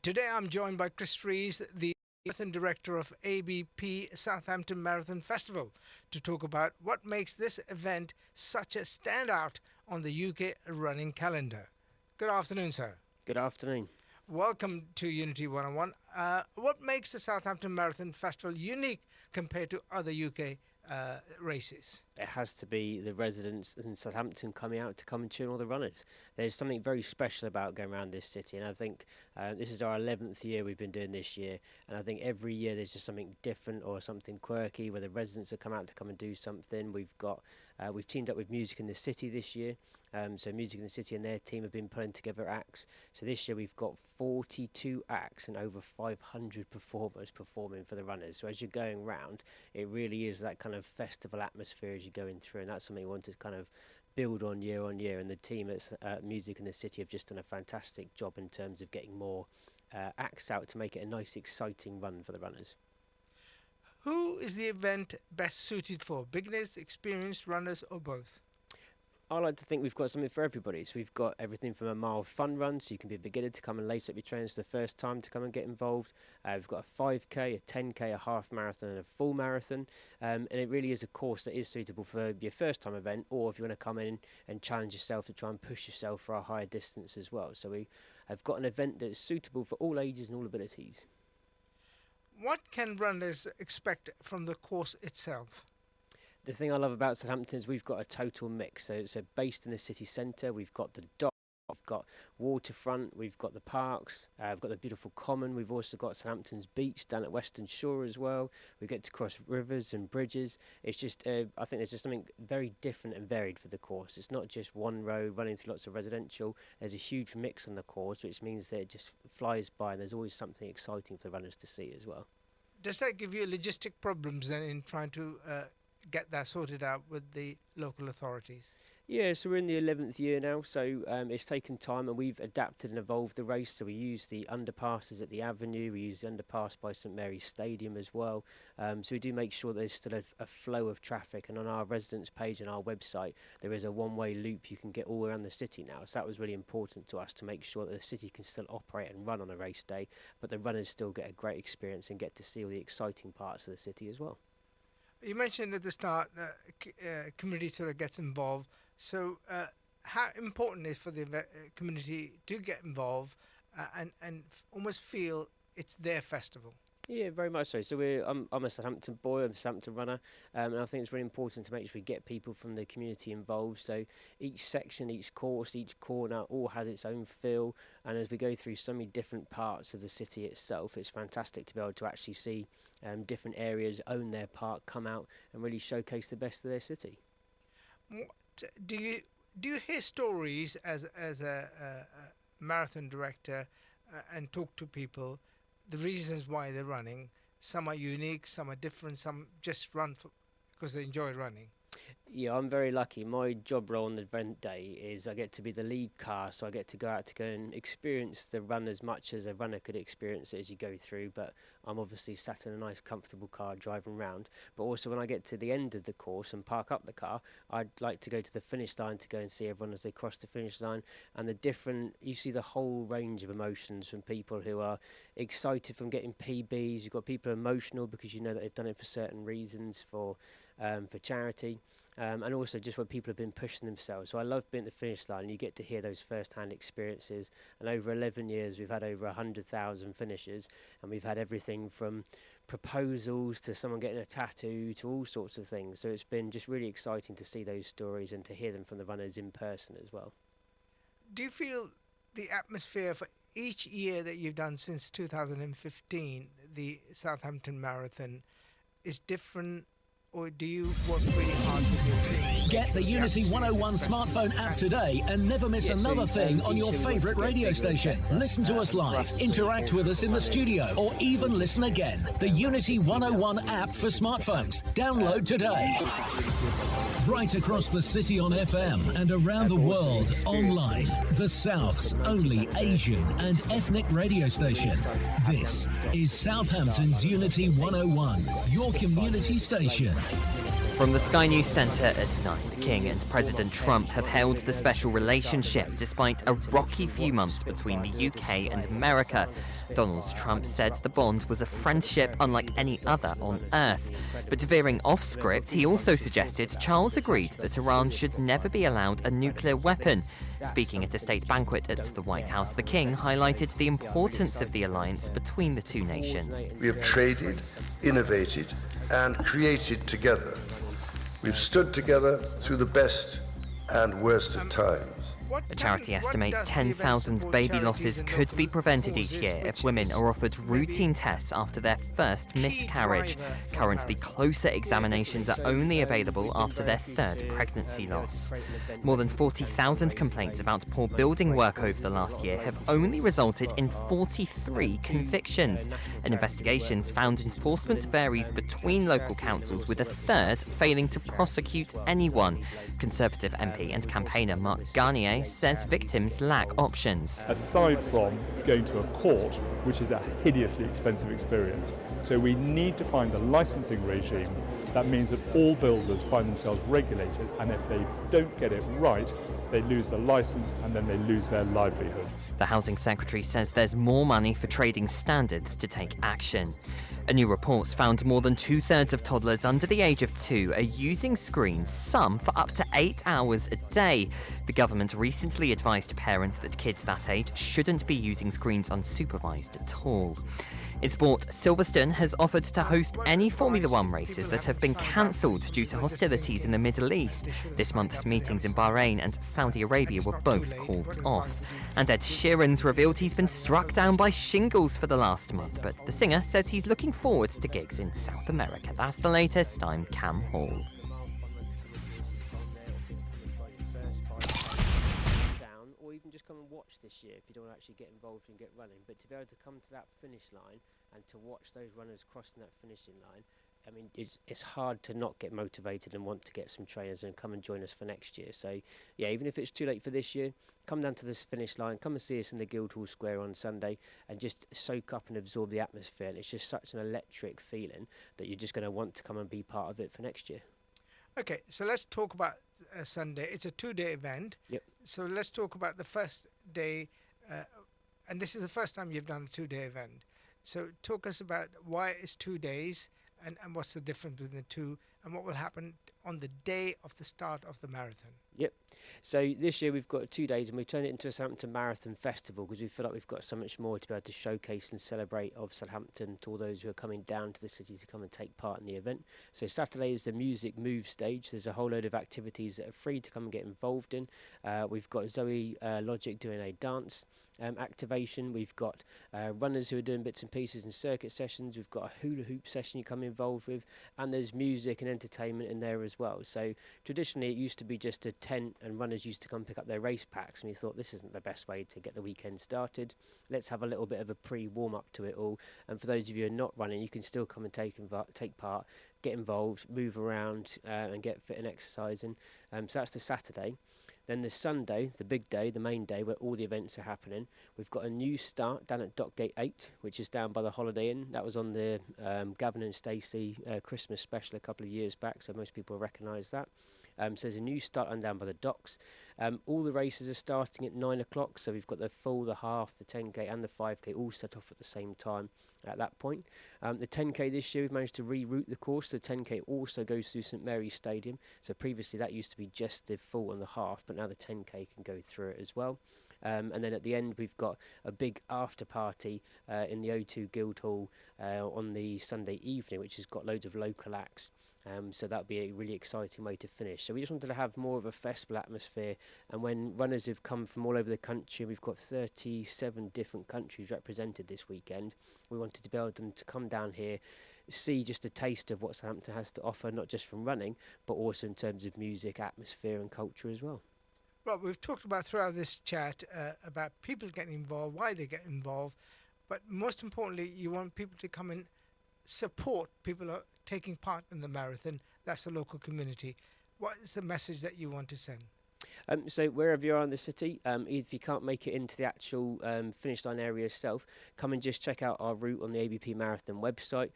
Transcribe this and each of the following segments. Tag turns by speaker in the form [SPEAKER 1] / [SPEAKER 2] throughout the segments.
[SPEAKER 1] Today I'm joined by Chris Rees, the Marathon Director of ABP Southampton Marathon Festival, to talk about what makes this event such a standout on the UK running calendar. Good afternoon, sir.
[SPEAKER 2] Good afternoon.
[SPEAKER 1] Welcome to Unity 101. What makes the Southampton Marathon Festival unique compared to other UK races?
[SPEAKER 2] It has to be the residents in Southampton coming out to come and cheer on all the runners. There's something very special about going around this city, and I think this is our 11th year we've been doing this year, and I think every year there's just something different or something quirky where the residents have come out to come and do something. We've teamed up with Music in the City this year, so Music in the City and their team have been putting together acts. So this year we've got 42 acts and over 500 performers performing for the runners. So as you're going round, it really is that kind of festival atmosphere as you're going through, and that's something we want to kind of build on year, and the team at Music in the City have just done a fantastic job in terms of getting more acts out to make it a nice exciting run for the runners.
[SPEAKER 1] Who is the event best suited for? Beginners, experienced runners, or both?
[SPEAKER 2] I like to think we've got something for everybody. So we've got everything from a mile fun run, so you can be a beginner to come and lace up your trainers for the first time to come and get involved. We've got a 5k, a 10k, a half marathon and a full marathon. And it really is a course that is suitable for your first time event, or if you want to come in and challenge yourself to try and push yourself for a higher distance as well. So we have got an event that's suitable for all ages and all abilities.
[SPEAKER 1] What can runners expect from the course itself?
[SPEAKER 2] The thing I love about Southampton is we've got a total mix. So based in the city centre, we've got the dock, we've got waterfront, we've got the parks, we've got the beautiful common. We've also got Southampton's beach down at Western Shore as well. We get to cross rivers and bridges. It's just, I think there's just something very different and varied for the course. It's not just one road running through lots of residential. There's a huge mix on the course, which means that it just flies by, and there's always something exciting for the runners to see as well.
[SPEAKER 1] Does that give you logistic problems then in trying to get that sorted out with the local authorities?
[SPEAKER 2] Yeah, so we're in the 11th year now, so it's taken time, and we've adapted and evolved the race. So we use the underpasses at the Avenue, we use the underpass by St Mary's Stadium as well. So we do make sure there's still a flow of traffic, and on our residents page and our website there is a one-way loop you can get all around the city now. So that was really important to us, to make sure that the city can still operate and run on a race day, but the runners still get a great experience and get to see all the exciting parts of the city as well.
[SPEAKER 1] You mentioned at the start community sort of gets involved. So how important is for the community to get involved and almost feel it's their festival?
[SPEAKER 2] Yeah, very much so. So I'm a Southampton boy, I'm a Southampton runner, and I think it's really important to make sure we get people from the community involved. So each section, each course, each corner all has its own feel, and as we go through so many different parts of the city itself, it's fantastic to be able to actually see different areas own their part, come out and really showcase the best of their city.
[SPEAKER 1] What do you hear stories as a marathon director and talk to people, the reasons why they're running? Some are unique, some are different, some just run because they enjoy running.
[SPEAKER 2] Yeah, I'm very lucky. My job role on the event day is I get to be the lead car, so I get to go out to go and experience the run as much as a runner could experience it as you go through, but I'm obviously sat in a nice comfortable car driving around. But also when I get to the end of the course and park up the car, I'd like to go to the finish line to go and see everyone as they cross the finish line, and you see the whole range of emotions from people who are excited from getting PBs. You've got people emotional because you know that they've done it for certain reasons, for charity, and also just when people have been pushing themselves. So I love being at the finish line, and you get to hear those first-hand experiences. And over 11 years we've had over 100,000 finishers, and we've had everything from proposals to someone getting a tattoo to all sorts of things. So it's been just really exciting to see those stories and to hear them from the runners in person as well.
[SPEAKER 1] Do you feel the atmosphere for each year that you've done since 2015, the Southampton Marathon, is different, or do you work really hard with your team?
[SPEAKER 3] Get the Unity 101 smartphone app today and never miss another thing on your favourite radio station. Listen to us live, interact with us in the studio, or even listen again. The Unity 101 app for smartphones. Download today. Right across the city on FM and around the world online. The South's only Asian and ethnic radio station. This is Southampton's Unity 101, your community station.
[SPEAKER 4] From the Sky News Centre at 9, the King and President Trump have held the special relationship despite a rocky few months between the UK and America. Donald Trump said the bond was a friendship unlike any other on Earth. But veering off script, he also suggested Charles agreed that Iran should never be allowed a nuclear weapon. Speaking at a state banquet at the White House, the King highlighted the importance of the alliance between the two nations.
[SPEAKER 5] We have traded, innovated, and created together. We've stood together through the best and worst of times.
[SPEAKER 4] A charity estimates 10,000 baby losses could be prevented each year if women are offered routine tests after their first miscarriage. Currently, closer examinations are only available after their third pregnancy loss. More than 40,000 complaints about poor building work over the last year have only resulted in 43 convictions. And investigations found enforcement varies between local councils, with a third failing to prosecute anyone. Conservative MP and campaigner Mark Garnier says victims lack options.
[SPEAKER 6] Aside from going to a court, which is a hideously expensive experience, so we need to find a licensing regime that means that all builders find themselves regulated, and if they don't get it right, they lose their license and then they lose their livelihood.
[SPEAKER 4] The Housing Secretary says there's more money for trading standards to take action. A new report's found more than 2/3 of toddlers under the age of 2 are using screens, some for up to 8 hours a day. The government recently advised parents that kids that age shouldn't be using screens unsupervised at all. In sport, Silverstone has offered to host any Formula One races that have been cancelled due to hostilities in the Middle East. This month's meetings in Bahrain and Saudi Arabia were both called off. And Ed Sheeran's revealed he's been struck down by shingles for the last month, but the singer says he's looking forward to gigs in South America. That's the latest. I'm Cam Hall.
[SPEAKER 2] Or even just come and watch this year if you don't want to actually get involved and get running, but to be able to come to that finish line and to watch those runners crossing that finishing line, I mean, it's hard to not get motivated and want to get some trainers and come and join us for next year. So yeah, even if it's too late for this year, come down to this finish line, come and see us in the Guildhall Square on Sunday and just soak up and absorb the atmosphere. And it's just such an electric feeling that you're just going to want to come and be part of it for next year.
[SPEAKER 1] Okay, so let's talk about Sunday. It's a 2-day event.
[SPEAKER 2] Yep.
[SPEAKER 1] So let's talk about the first day, and this is the first time you've done a 2-day event. So talk us about why it's 2 days and what's the difference between the two, and what will happen on the day of the start of the marathon.
[SPEAKER 2] Yep. So this year we've got 2 days and we've turned it into a Southampton Marathon Festival because we feel like we've got so much more to be able to showcase and celebrate of Southampton to all those who are coming down to the city to come and take part in the event. So Saturday is the Music Move stage. There's a whole load of activities that are free to come and get involved in. We've got Zoe Logic doing a dance activation. We've got runners who are doing bits and pieces and circuit sessions. We've got a hula hoop session you come involved with, and there's music and entertainment in there as well. So traditionally it used to be just a tent and runners used to come pick up their race packs, and we thought this isn't the best way to get the weekend started. Let's have a little bit of a pre-warm up to it all, and for those of you who are not running, you can still come and take part, get involved, move around and get fit and exercising. So that's the Saturday. Then the Sunday, the big day, the main day where all the events are happening, we've got a new start down at Dockgate 8, which is down by the Holiday Inn. That was on the Gavin and Stacey Christmas special a couple of years back, so most people recognise that. So there's a new start down by the docks. All the races are starting at 9 o'clock, so we've got the full, the half, the 10k and the 5k all set off at the same time at that point. The 10k this year we've managed to reroute the course. The 10k also goes through St Mary's Stadium, so previously that used to be just the full and the half, but now the 10k can go through it as well. And then at the end we've got a big after party in the O2 Guildhall on the Sunday evening, which has got loads of local acts. So that'll be a really exciting way to finish. So we just wanted to have more of a festival atmosphere, and when runners have come from all over the country, we've got 37 different countries represented this weekend, we wanted to be able to come down here, see just a taste of what Southampton has to offer, not just from running, but also in terms of music, atmosphere and culture as well.
[SPEAKER 1] Rob, we've talked about throughout this chat about people getting involved, why they get involved, but most importantly, you want people to come and support people who are taking part in the marathon. That's the local community. What is the message that you want to send?
[SPEAKER 2] So wherever you are in the city, if you can't make it into the actual finish line area itself, come and just check out our route on the ABP Marathon website.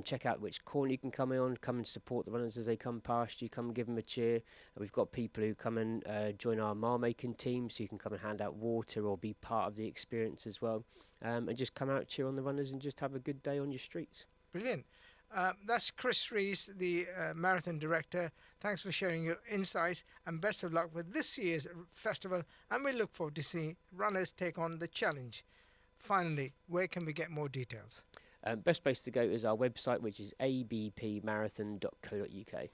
[SPEAKER 2] Check out which corner you can come in on. Come and support the runners as they come past you. Come and give them a cheer. And we've got people who come and join our mile making team, so you can come and hand out water or be part of the experience as well. And just come out, cheer on the runners, and just have a good day on your streets.
[SPEAKER 1] Brilliant. That's Chris Rees, the marathon director. Thanks for sharing your insights and best of luck with this year's festival. And we look forward to seeing runners take on the challenge. Finally, where can we get more details?
[SPEAKER 2] Best place to go is our website, which is abpmarathon.co.uk.